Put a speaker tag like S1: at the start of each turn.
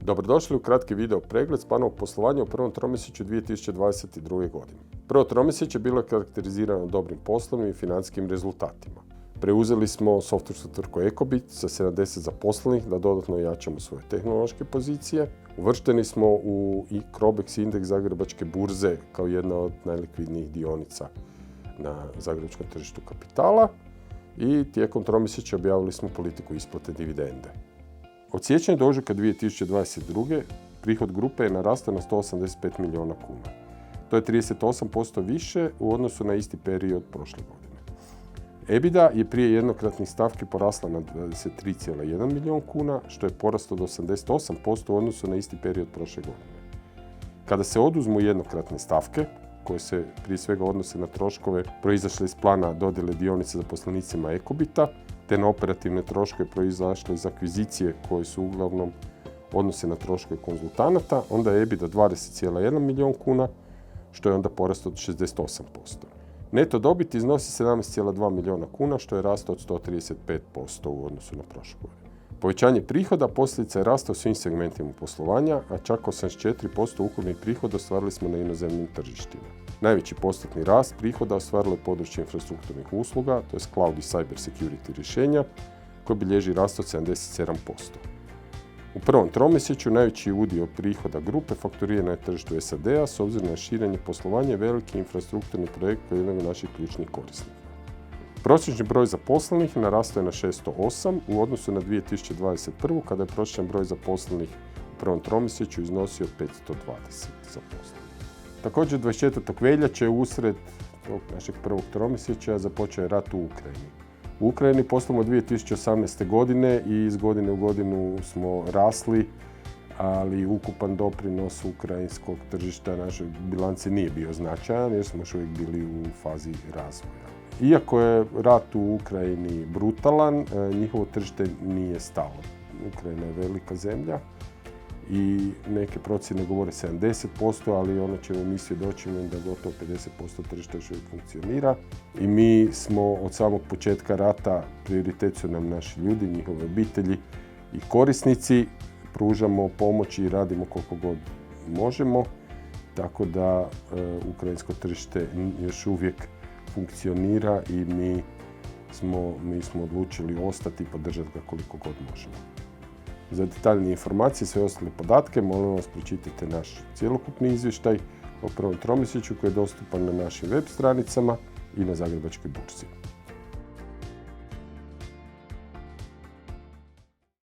S1: Dobrodošli u kratki video pregled Spanovog poslovanja u prvom tromjesečju 2022. godine. Prvo tromjesečje bilo je karakterizirano dobrim poslovnim i financijskim rezultatima. Preuzeli smo softwarsku tvrtku Ecobit sa 70 zaposlenih da dodatno jačamo svoje tehnološke pozicije. Uvršteni smo u Crobex indeks Zagrebačke burze kao jedna od najlikvidnijih dionica na zagrebačkom tržištu kapitala i tijekom tromjesečja objavili smo politiku isplate dividende. Od siječnja do ožujka 2022. prihod grupe je narastao na 185 milijuna kuna. To je 38% više u odnosu na isti period prošle godine. EBITDA je prije jednokratnih stavki porasla na 23,1 milijun kuna, što je porast od 88% u odnosu na isti period prošle godine. Kada se oduzmu jednokratne stavke, koje se prije svega odnose na troškove proizašle iz plana dodjele dionica zaposlenicima Ecobita, te na operativne troškove proizašle iz akvizicije koje su uglavnom odnose na troškove konzultanata, onda je EBITDA 20,1 milijun kuna, što je onda porast od 68%. Neto dobit iznosi 17,2 milijuna kuna, što je rast od 135% u odnosu na prošlu godinu. Povećanje prihoda posljedica je rasta u svim segmentima poslovanja, a čak 84% ukupnih prihoda ostvarili smo na inozemnim tržištima. Najveći postotni rast prihoda ostvarilo je područje infrastrukturnih usluga, to je cloud i cyber security rješenja, koji bilježi rast od 77%. U prvom tromjesečju najveći udio prihoda grupe fakturiran je na tržištu SAD-a s obzirom na širenje poslovanja veliki infrastrukturni projekt koji je jedan od naših ključnih korisnika. Prosječni broj zaposlenih narastao je na 608 u odnosu na 2021. kada je prosječan broj zaposlenih u prvom tromjesečju iznosio 520 zaposlenih. Također 24. veljače usred tog našeg prvog tromjesečja započeo je rat u Ukrajini. U Ukrajini poslujemo 2018. godine i iz godine u godinu smo rasli, ali ukupan doprinos ukrajinskog tržišta našoj bilanci nije bio značajan jer smo još uvijek bili u fazi razvoja. Iako je rat u Ukrajini brutalan, njihovo tržište nije stalo. Ukrajina je velika zemlja i neke procjene govore 70%, ali ono čemu mi svjedočimo da gotovo 50% tržišta još uvijek funkcionira. I mi smo od samog početka rata, prioritet su nam naši ljudi, njihove obitelji i korisnici. Pružamo pomoć i radimo koliko god možemo, tako da ukrajinsko tržište još uvijek funkcionira i mi smo odlučili ostati i podržati ga koliko god možemo. Za detaljnije informacije i sve ostale podatke molim vas pročitajte naš cjelokupni izvještaj o prvom tromjesečju koji je dostupan na našim web stranicama i na Zagrebačkoj burzi.